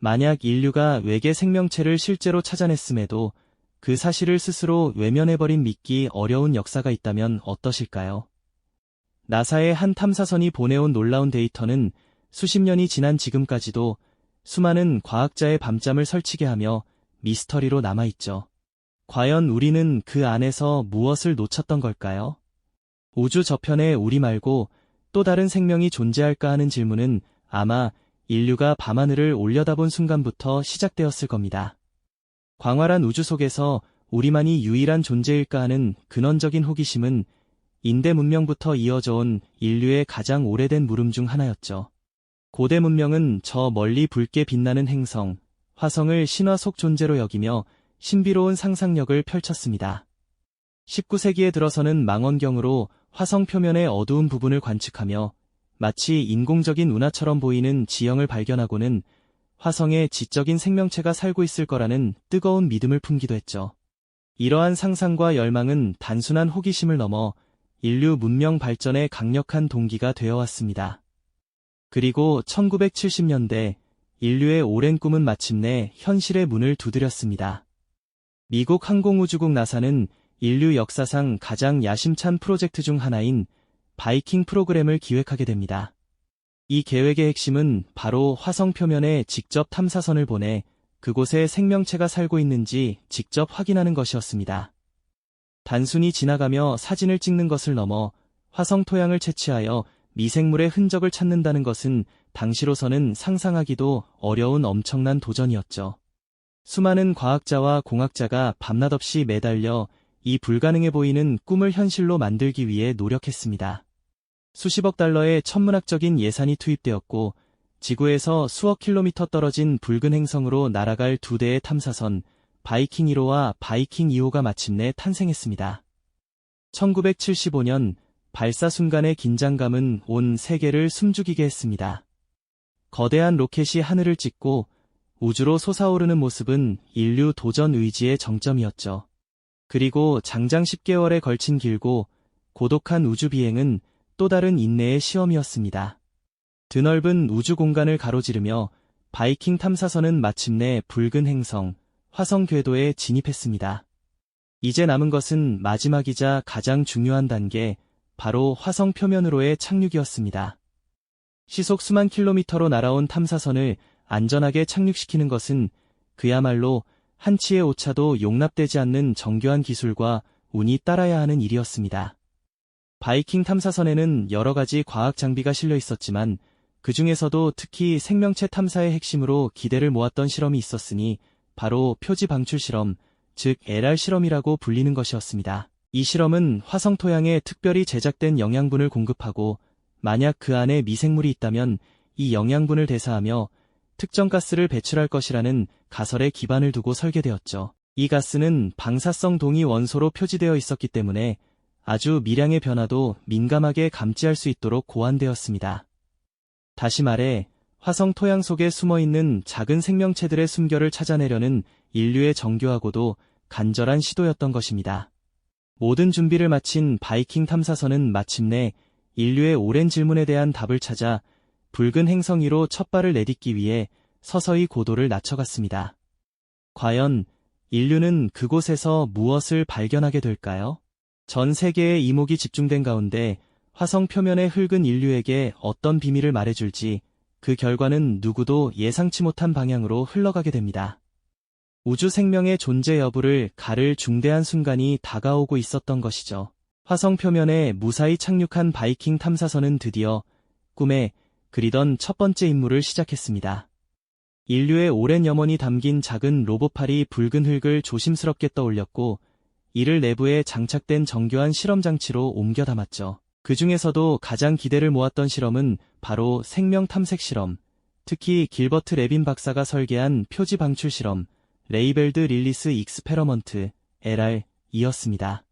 만약 인류가 외계 생명체를 실제로 찾아냈음에도 그 사실을 스스로 외면해버린 믿기 어려운 역사가 있다면 어떠실까요? 나사의 한 탐사선이 보내온 놀라운 데이터는 수십 년이 지난 지금까지도 수많은 과학자의 밤잠을 설치게 하며 미스터리로 남아있죠. 과연 우리는 그 안에서 무엇을 놓쳤던 걸까요? 우주 저편에 우리 말고 또 다른 생명이 존재할까 하는 질문은 아마 인류가 밤하늘을 올려다본 순간부터 시작되었을 겁니다. 광활한 우주 속에서 우리만이 유일한 존재일까 하는 근원적인 호기심은 인대 문명부터 이어져 온 인류의 가장 오래된 물음 중 하나였죠. 고대 문명은 저 멀리 붉게 빛나는 행성, 화성을 신화 속 존재로 여기며 신비로운 상상력을 펼쳤습니다. 19세기에 들어서는 망원경으로 화성 표면의 어두운 부분을 관측하며 마치 인공적인 운하처럼 보이는 지형을 발견하고는 화성에 지적인 생명체가 살고 있을 거라는 뜨거운 믿음을 품기도 했죠. 이러한 상상과 열망은 단순한 호기심을 넘어 인류 문명 발전의 강력한 동기가 되어왔습니다. 그리고 1970년대 인류의 오랜 꿈은 마침내 현실의 문을 두드렸습니다. 미국 항공우주국 나사는 인류 역사상 가장 야심찬 프로젝트 중 하나인 바이킹 프로그램을 기획하게 됩니다. 이 계획의 핵심은 바로 화성 표면에 직접 탐사선을 보내 그곳에 생명체가 살고 있는지 직접 확인하는 것이었습니다. 단순히 지나가며 사진을 찍는 것을 넘어 화성 토양을 채취하여 미생물의 흔적을 찾는다는 것은 당시로서는 상상하기도 어려운 엄청난 도전이었죠. 수많은 과학자와 공학자가 밤낮 없이 매달려 이 불가능해 보이는 꿈을 현실로 만들기 위해 노력했습니다. 수십억 달러의 천문학적인 예산이 투입되었고 지구에서 수억 킬로미터 떨어진 붉은 행성으로 날아갈 두 대의 탐사선 바이킹 1호와 바이킹 2호가 마침내 탄생했습니다. 1975년 발사 순간의 긴장감은 온 세계를 숨죽이게 했습니다. 거대한 로켓이 하늘을 찢고 우주로 솟아오르는 모습은 인류 도전 의지의 정점이었죠. 그리고 장장 10개월에 걸친 길고 고독한 우주 비행은 또 다른 인내의 시험이었습니다. 드넓은 우주 공간을 가로지르며 바이킹 탐사선은 마침내 붉은 행성, 화성 궤도에 진입했습니다. 이제 남은 것은 마지막이자 가장 중요한 단계, 바로 화성 표면으로의 착륙이었습니다. 시속 수만 킬로미터로 날아온 탐사선을 안전하게 착륙시키는 것은 그야말로 한치의 오차도 용납되지 않는 정교한 기술과 운이 따라야 하는 일이었습니다. 바이킹 탐사선에는 여러 가지 과학 장비가 실려 있었지만 그 중에서도 특히 생명체 탐사의 핵심으로 기대를 모았던 실험이 있었으니 바로 표지 방출 실험, 즉 LR 실험이라고 불리는 것이었습니다. 이 실험은 화성 토양에 특별히 제작된 영양분을 공급하고 만약 그 안에 미생물이 있다면 이 영양분을 대사하며 특정 가스를 배출할 것이라는 가설에 기반을 두고 설계되었죠. 이 가스는 방사성 동위 원소로 표지되어 있었기 때문에 아주 미량의 변화도 민감하게 감지할 수 있도록 고안되었습니다. 다시 말해 화성 토양 속에 숨어있는 작은 생명체들의 숨결을 찾아내려는 인류의 정교하고도 간절한 시도였던 것입니다. 모든 준비를 마친 바이킹 탐사선은 마침내 인류의 오랜 질문에 대한 답을 찾아 붉은 행성 위로 첫 발을 내딛기 위해 서서히 고도를 낮춰갔습니다. 과연 인류는 그곳에서 무엇을 발견하게 될까요? 전 세계의 이목이 집중된 가운데 화성 표면에 흙은 인류에게 어떤 비밀을 말해줄지 그 결과는 누구도 예상치 못한 방향으로 흘러가게 됩니다. 우주 생명의 존재 여부를 가를 중대한 순간이 다가오고 있었던 것이죠. 화성 표면에 무사히 착륙한 바이킹 탐사선은 드디어 꿈에 그리던 첫 번째 임무를 시작했습니다. 인류의 오랜 염원이 담긴 작은 로봇팔이 붉은 흙을 조심스럽게 떠올렸고 이를 내부에 장착된 정교한 실험 장치로 옮겨 담았죠. 그 중에서도 가장 기대를 모았던 실험은 바로 생명 탐색 실험, 특히 길버트 레빈 박사가 설계한 표지 방출 실험, 레이벨드 릴리스 익스페러먼트, LR이었습니다.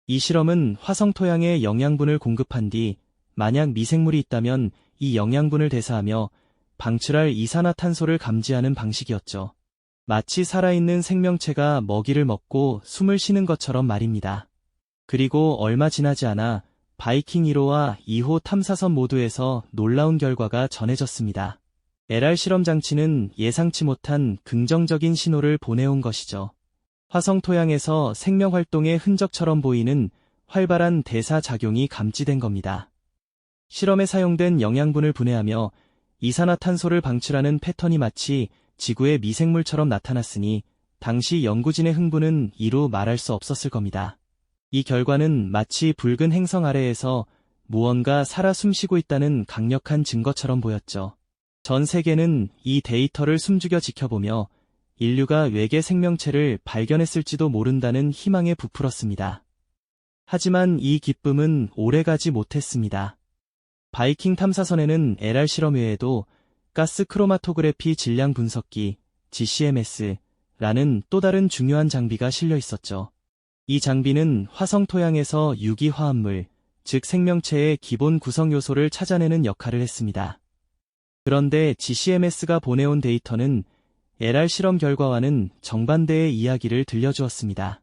이 실험은 화성 토양에 영양분을 공급한 뒤 만약 미생물이 있다면 이 영양분을 대사하며 방출할 이산화탄소를 감지하는 방식이었죠. 마치 살아있는 생명체가 먹이를 먹고 숨을 쉬는 것처럼 말입니다. 그리고 얼마 지나지 않아 바이킹 1호와 2호 탐사선 모두에서 놀라운 결과가 전해졌습니다. LR 실험 장치는 예상치 못한 긍정적인 신호를 보내온 것이죠. 화성 토양에서 생명 활동의 흔적처럼 보이는 활발한 대사 작용이 감지된 겁니다. 실험에 사용된 영양분을 분해하며 이산화탄소를 방출하는 패턴이 마치 지구의 미생물처럼 나타났으니 당시 연구진의 흥분은 이루 말할 수 없었을 겁니다. 이 결과는 마치 붉은 행성 아래에서 무언가 살아 숨쉬고 있다는 강력한 증거처럼 보였죠. 전 세계는 이 데이터를 숨죽여 지켜보며 인류가 외계 생명체를 발견했을지도 모른다는 희망에 부풀었습니다. 하지만 이 기쁨은 오래가지 못했습니다. 바이킹 탐사선에는 LR 실험 외에도 가스 크로마토그래피 질량 분석기 GCMS라는 또 다른 중요한 장비가 실려 있었죠. 이 장비는 화성 토양에서 유기 화합물, 즉 생명체의 기본 구성 요소를 찾아내는 역할을 했습니다. 그런데 GCMS가 보내온 데이터는 LR 실험 결과와는 정반대의 이야기를 들려주었습니다.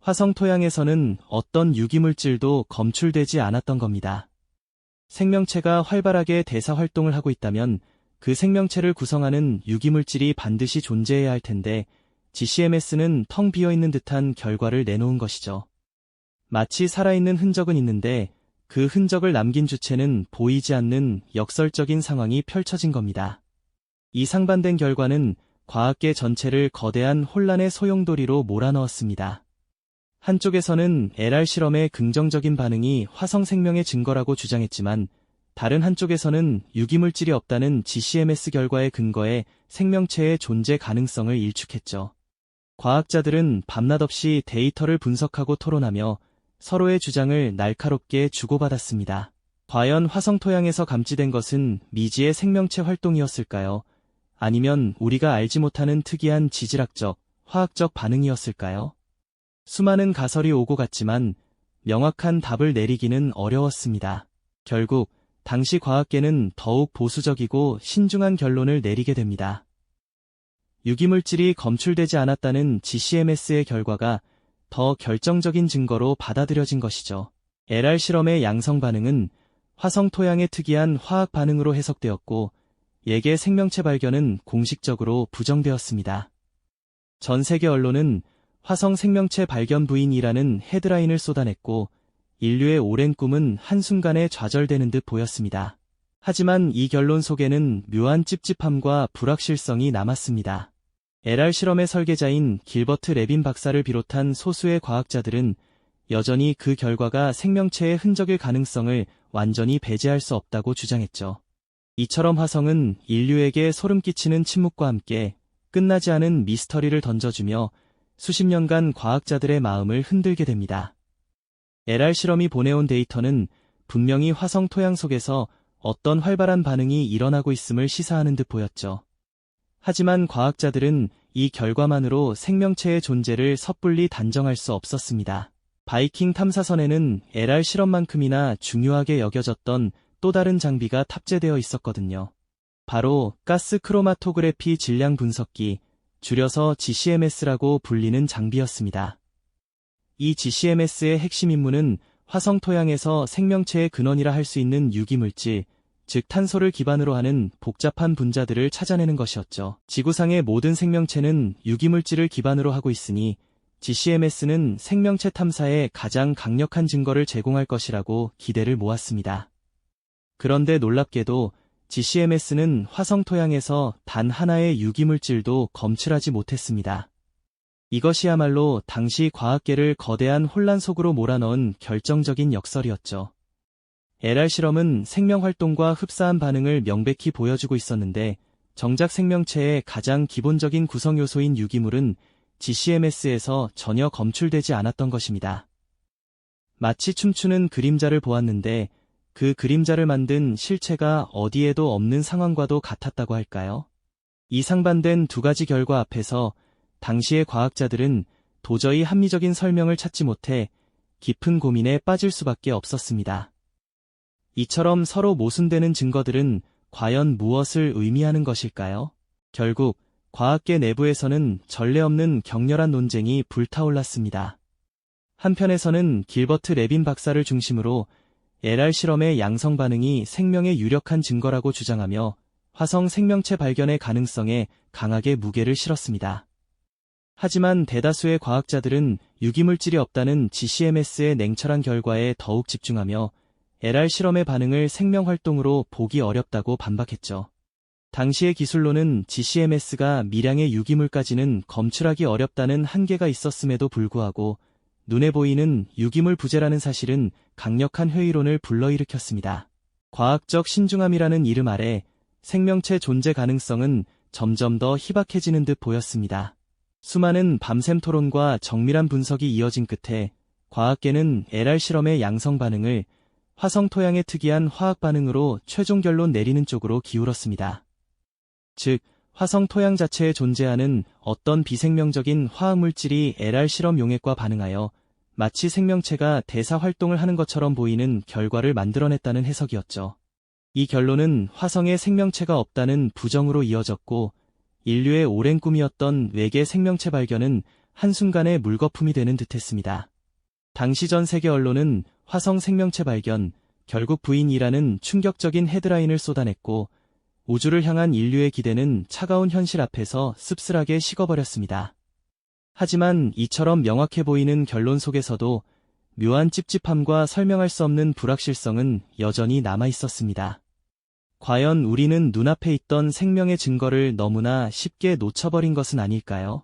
화성 토양에서는 어떤 유기물질도 검출되지 않았던 겁니다. 생명체가 활발하게 대사 활동을 하고 있다면 그 생명체를 구성하는 유기물질이 반드시 존재해야 할 텐데 GCMS는 텅 비어있는 듯한 결과를 내놓은 것이죠. 마치 살아있는 흔적은 있는데 그 흔적을 남긴 주체는 보이지 않는 역설적인 상황이 펼쳐진 겁니다. 이 상반된 결과는 과학계 전체를 거대한 혼란의 소용돌이로 몰아넣었습니다. 한쪽에서는 LR 실험의 긍정적인 반응이 화성 생명의 증거라고 주장했지만 다른 한쪽에서는 유기물질이 없다는 GCMS 결과의 근거에 생명체의 존재 가능성을 일축했죠. 과학자들은 밤낮 없이 데이터를 분석하고 토론하며 서로의 주장을 날카롭게 주고받았습니다. 과연 화성 토양에서 감지된 것은 미지의 생명체 활동이었을까요? 아니면 우리가 알지 못하는 특이한 지질학적, 화학적 반응이었을까요? 수많은 가설이 오고 갔지만 명확한 답을 내리기는 어려웠습니다. 결국 당시 과학계는 더욱 보수적이고 신중한 결론을 내리게 됩니다. 유기물질이 검출되지 않았다는 GCMS의 결과가 더 결정적인 증거로 받아들여진 것이죠. LR 실험의 양성 반응은 화성 토양의 특이한 화학 반응으로 해석되었고 예계 생명체 발견은 공식적으로 부정되었습니다. 전 세계 언론은 화성 생명체 발견 부인이라는 헤드라인을 쏟아냈고 인류의 오랜 꿈은 한순간에 좌절되는 듯 보였습니다. 하지만 이 결론 속에는 묘한 찝찝함과 불확실성이 남았습니다. LR 실험의 설계자인 길버트 레빈 박사를 비롯한 소수의 과학자들은 여전히 그 결과가 생명체의 흔적일 가능성을 완전히 배제할 수 없다고 주장했죠. 이처럼 화성은 인류에게 소름 끼치는 침묵과 함께 끝나지 않은 미스터리를 던져주며 수십 년간 과학자들의 마음을 흔들게 됩니다. LR 실험이 보내온 데이터는 분명히 화성 토양 속에서 어떤 활발한 반응이 일어나고 있음을 시사하는 듯 보였죠. 하지만 과학자들은 이 결과만으로 생명체의 존재를 섣불리 단정할 수 없었습니다. 바이킹 탐사선에는 LR 실험만큼이나 중요하게 여겨졌던 또 다른 장비가 탑재되어 있었거든요. 바로 가스 크로마토그래피 질량 분석기, 줄여서 GCMS라고 불리는 장비였습니다. 이 GCMS의 핵심 임무는 화성 토양에서 생명체의 근원이라 할 수 있는 유기물질, 즉 탄소를 기반으로 하는 복잡한 분자들을 찾아내는 것이었죠. 지구상의 모든 생명체는 유기물질을 기반으로 하고 있으니 GCMS는 생명체 탐사에 가장 강력한 증거를 제공할 것이라고 기대를 모았습니다. 그런데 놀랍게도 GCMS는 화성 토양에서 단 하나의 유기물질도 검출하지 못했습니다. 이것이야말로 당시 과학계를 거대한 혼란 속으로 몰아넣은 결정적인 역설이었죠. LR 실험은 생명활동과 흡사한 반응을 명백히 보여주고 있었는데 정작 생명체의 가장 기본적인 구성요소인 유기물은 GCMS에서 전혀 검출되지 않았던 것입니다. 마치 춤추는 그림자를 보았는데 그 그림자를 만든 실체가 어디에도 없는 상황과도 같았다고 할까요? 이 상반된 두 가지 결과 앞에서 당시의 과학자들은 도저히 합리적인 설명을 찾지 못해 깊은 고민에 빠질 수밖에 없었습니다. 이처럼 서로 모순되는 증거들은 과연 무엇을 의미하는 것일까요? 결국 과학계 내부에서는 전례 없는 격렬한 논쟁이 불타올랐습니다. 한편에서는 길버트 레빈 박사를 중심으로 LR 실험의 양성 반응이 생명의 유력한 증거라고 주장하며 화성 생명체 발견의 가능성에 강하게 무게를 실었습니다. 하지만 대다수의 과학자들은 유기물질이 없다는 GCMS의 냉철한 결과에 더욱 집중하며 LR 실험의 반응을 생명활동으로 보기 어렵다고 반박했죠. 당시의 기술로는 GCMS가 미량의 유기물까지는 검출하기 어렵다는 한계가 있었음에도 불구하고 눈에 보이는 유기물 부재라는 사실은 강력한 회의론을 불러일으켰습니다. 과학적 신중함이라는 이름 아래 생명체 존재 가능성은 점점 더 희박해지는 듯 보였습니다. 수많은 밤샘 토론과 정밀한 분석이 이어진 끝에 과학계는 LR 실험의 양성 반응을 화성 토양의 특이한 화학 반응으로 최종 결론 내리는 쪽으로 기울었습니다. 즉, 화성 토양 자체에 존재하는 어떤 비생명적인 화학물질이 LR 실험 용액과 반응하여 마치 생명체가 대사 활동을 하는 것처럼 보이는 결과를 만들어냈다는 해석이었죠. 이 결론은 화성에 생명체가 없다는 부정으로 이어졌고 인류의 오랜 꿈이었던 외계 생명체 발견은 한순간에 물거품이 되는 듯했습니다. 당시 전 세계 언론은 화성 생명체 발견, 결국 부인이라는 충격적인 헤드라인을 쏟아냈고 우주를 향한 인류의 기대는 차가운 현실 앞에서 씁쓸하게 식어버렸습니다. 하지만 이처럼 명확해 보이는 결론 속에서도 묘한 찝찝함과 설명할 수 없는 불확실성은 여전히 남아있었습니다. 과연 우리는 눈앞에 있던 생명의 증거를 너무나 쉽게 놓쳐버린 것은 아닐까요?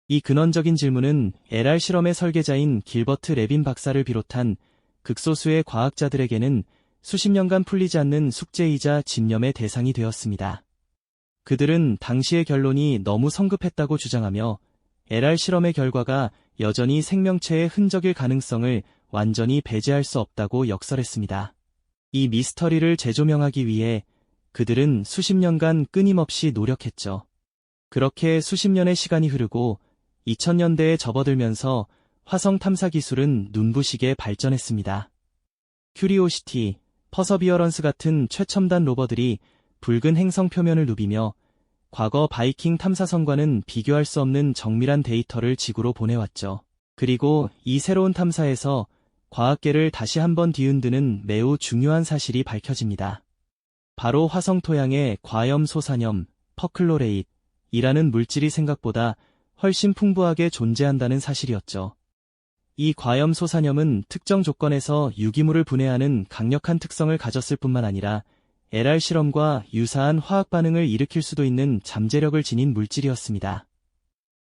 이 근원적인 질문은 LR 실험의 설계자인 길버트 레빈 박사를 비롯한 극소수의 과학자들에게는 수십 년간 풀리지 않는 숙제이자 집념의 대상이 되었습니다. 그들은 당시의 결론이 너무 성급했다고 주장하며 LR 실험의 결과가 여전히 생명체의 흔적일 가능성을 완전히 배제할 수 없다고 역설했습니다. 이 미스터리를 재조명하기 위해 그들은 수십 년간 끊임없이 노력했죠. 그렇게 수십 년의 시간이 흐르고 2000년대에 접어들면서 화성 탐사 기술은 눈부시게 발전했습니다. 큐리오시티, 퍼서비어런스 같은 최첨단 로버들이 붉은 행성 표면을 누비며 과거 바이킹 탐사선과는 비교할 수 없는 정밀한 데이터를 지구로 보내왔죠. 그리고 이 새로운 탐사에서 과학계를 다시 한번 뒤흔드는 매우 중요한 사실이 밝혀집니다. 바로 화성 토양의 과염소산염, 퍼클로레이트이라는 물질이 생각보다 훨씬 풍부하게 존재한다는 사실이었죠. 이 과염소산염은 특정 조건에서 유기물을 분해하는 강력한 특성을 가졌을 뿐만 아니라 LR 실험과 유사한 화학 반응을 일으킬 수도 있는 잠재력을 지닌 물질이었습니다.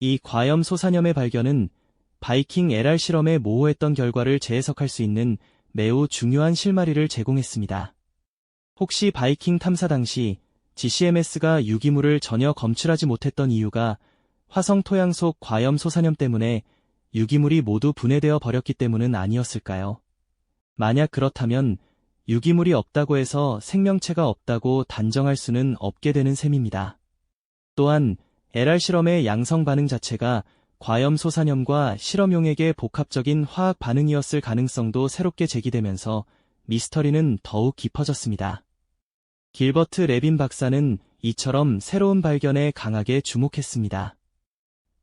이 과염소산염의 발견은 바이킹 LR 실험에 모호했던 결과를 재해석할 수 있는 매우 중요한 실마리를 제공했습니다. 혹시 바이킹 탐사 당시 GCMS가 유기물을 전혀 검출하지 못했던 이유가 화성 토양 속 과염소산염 때문에 유기물이 모두 분해되어 버렸기 때문은 아니었을까요? 만약 그렇다면 유기물이 없다고 해서 생명체가 없다고 단정할 수는 없게 되는 셈입니다. 또한 LR 실험의 양성 반응 자체가 과염소산염과 실험용액의 복합적인 화학 반응이었을 가능성도 새롭게 제기되면서 미스터리는 더욱 깊어졌습니다. 길버트 레빈 박사는 이처럼 새로운 발견에 강하게 주목했습니다.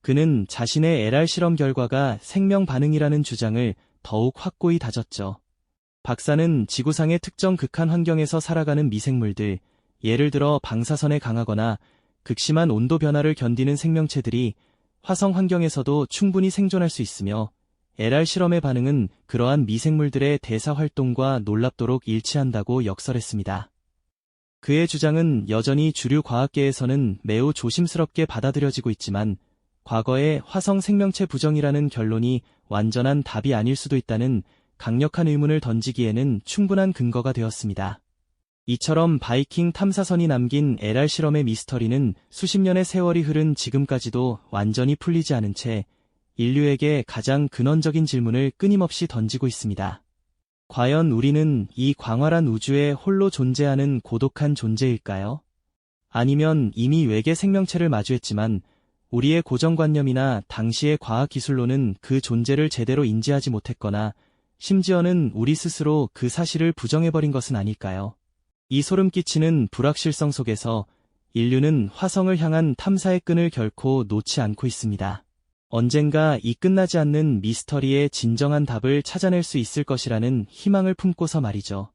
그는 자신의 LR 실험 결과가 생명 반응이라는 주장을 더욱 확고히 다졌죠. 박사는 지구상의 특정 극한 환경에서 살아가는 미생물들, 예를 들어 방사선에 강하거나 극심한 온도 변화를 견디는 생명체들이 화성 환경에서도 충분히 생존할 수 있으며 LR 실험의 반응은 그러한 미생물들의 대사 활동과 놀랍도록 일치한다고 역설했습니다. 그의 주장은 여전히 주류 과학계에서는 매우 조심스럽게 받아들여지고 있지만 과거의 화성 생명체 부정이라는 결론이 완전한 답이 아닐 수도 있다는 강력한 의문을 던지기에는 충분한 근거가 되었습니다. 이처럼 바이킹 탐사선이 남긴 LR 실험의 미스터리는 수십 년의 세월이 흐른 지금까지도 완전히 풀리지 않은 채 인류에게 가장 근원적인 질문을 끊임없이 던지고 있습니다. 과연 우리는 이 광활한 우주에 홀로 존재하는 고독한 존재일까요? 아니면 이미 외계 생명체를 마주했지만 우리의 고정관념이나 당시의 과학기술로는 그 존재를 제대로 인지하지 못했거나 심지어는 우리 스스로 그 사실을 부정해버린 것은 아닐까요? 이 소름 끼치는 불확실성 속에서 인류는 화성을 향한 탐사의 끈을 결코 놓지 않고 있습니다. 언젠가 이 끝나지 않는 미스터리의 진정한 답을 찾아낼 수 있을 것이라는 희망을 품고서 말이죠.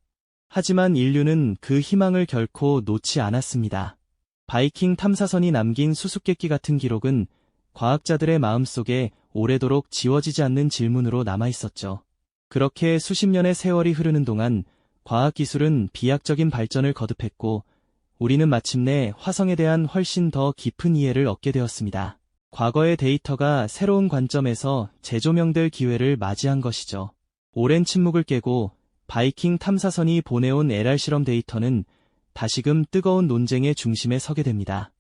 하지만 인류는 그 희망을 결코 놓지 않았습니다. 바이킹 탐사선이 남긴 수수께끼 같은 기록은 과학자들의 마음속에 오래도록 지워지지 않는 질문으로 남아있었죠. 그렇게 수십 년의 세월이 흐르는 동안 과학기술은 비약적인 발전을 거듭했고, 우리는 마침내 화성에 대한 훨씬 더 깊은 이해를 얻게 되었습니다. 과거의 데이터가 새로운 관점에서 재조명될 기회를 맞이한 것이죠. 오랜 침묵을 깨고 바이킹 탐사선이 보내온 LR 실험 데이터는 다시금 뜨거운 논쟁의 중심에 서게 됩니다.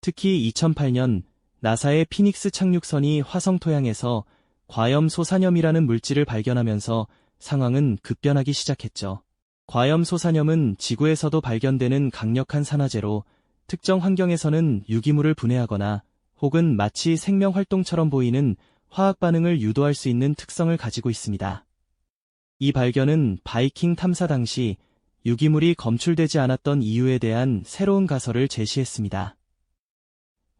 특히 2008년 나사의 피닉스 착륙선이 화성 토양에서 과염소산염이라는 물질을 발견하면서 상황은 급변하기 시작했죠. 과염소산염은 지구에서도 발견되는 강력한 산화제로 특정 환경에서는 유기물을 분해하거나 혹은 마치 생명활동처럼 보이는 화학 반응을 유도할 수 있는 특성을 가지고 있습니다. 이 발견은 바이킹 탐사 당시 유기물이 검출되지 않았던 이유에 대한 새로운 가설을 제시했습니다.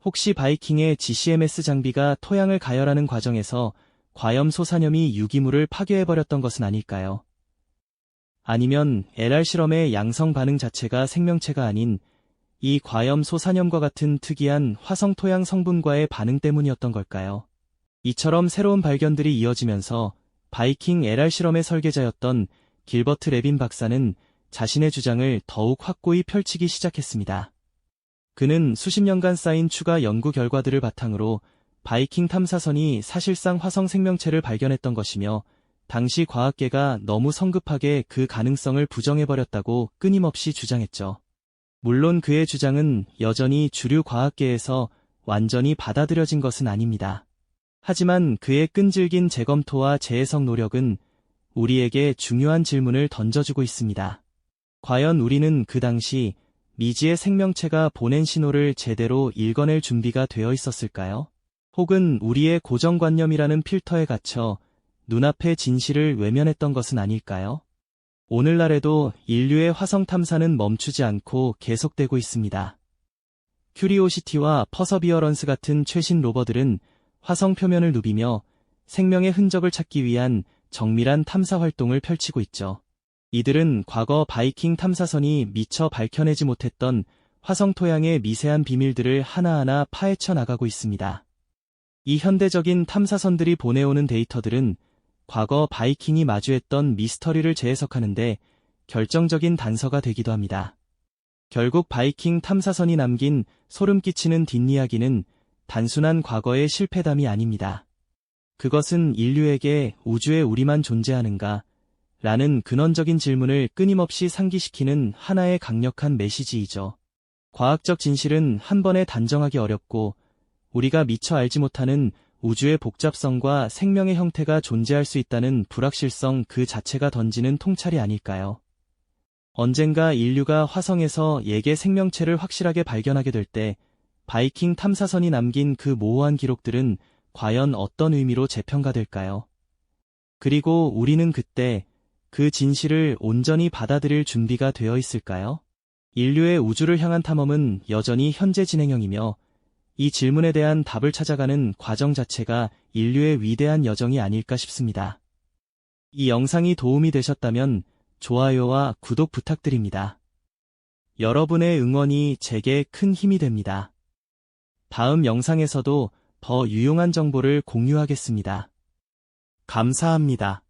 혹시 바이킹의 GCMS 장비가 토양을 가열하는 과정에서 과염소산염이 유기물을 파괴해버렸던 것은 아닐까요? 아니면 LR 실험의 양성 반응 자체가 생명체가 아닌 이 과염소산염과 같은 특이한 화성 토양 성분과의 반응 때문이었던 걸까요? 이처럼 새로운 발견들이 이어지면서 바이킹 LR 실험의 설계자였던 길버트 레빈 박사는 자신의 주장을 더욱 확고히 펼치기 시작했습니다. 그는 수십 년간 쌓인 추가 연구 결과들을 바탕으로 바이킹 탐사선이 사실상 화성 생명체를 발견했던 것이며, 당시 과학계가 너무 성급하게 그 가능성을 부정해버렸다고 끊임없이 주장했죠. 물론 그의 주장은 여전히 주류 과학계에서 완전히 받아들여진 것은 아닙니다. 하지만 그의 끈질긴 재검토와 재해석 노력은 우리에게 중요한 질문을 던져주고 있습니다. 과연 우리는 그 당시 미지의 생명체가 보낸 신호를 제대로 읽어낼 준비가 되어 있었을까요? 혹은 우리의 고정관념이라는 필터에 갇혀 눈앞의 진실을 외면했던 것은 아닐까요? 오늘날에도 인류의 화성 탐사는 멈추지 않고 계속되고 있습니다. 큐리오시티와 퍼서비어런스 같은 최신 로버들은 화성 표면을 누비며 생명의 흔적을 찾기 위한 정밀한 탐사 활동을 펼치고 있죠. 이들은 과거 바이킹 탐사선이 미처 밝혀내지 못했던 화성 토양의 미세한 비밀들을 하나하나 파헤쳐 나가고 있습니다. 이 현대적인 탐사선들이 보내오는 데이터들은 과거 바이킹이 마주했던 미스터리를 재해석하는데 결정적인 단서가 되기도 합니다. 결국 바이킹 탐사선이 남긴 소름 끼치는 뒷이야기는 단순한 과거의 실패담이 아닙니다. 그것은 인류에게 우주에 우리만 존재하는가? 라는 근원적인 질문을 끊임없이 상기시키는 하나의 강력한 메시지이죠. 과학적 진실은 한 번에 단정하기 어렵고, 우리가 미처 알지 못하는 우주의 복잡성과 생명의 형태가 존재할 수 있다는 불확실성 그 자체가 던지는 통찰이 아닐까요? 언젠가 인류가 화성에서 예계 생명체를 확실하게 발견하게 될 때 바이킹 탐사선이 남긴 그 모호한 기록들은 과연 어떤 의미로 재평가될까요? 그리고 우리는 그때 그 진실을 온전히 받아들일 준비가 되어 있을까요? 인류의 우주를 향한 탐험은 여전히 현재 진행형이며, 이 질문에 대한 답을 찾아가는 과정 자체가 인류의 위대한 여정이 아닐까 싶습니다. 이 영상이 도움이 되셨다면 좋아요와 구독 부탁드립니다. 여러분의 응원이 제게 큰 힘이 됩니다. 다음 영상에서도 더 유용한 정보를 공유하겠습니다. 감사합니다.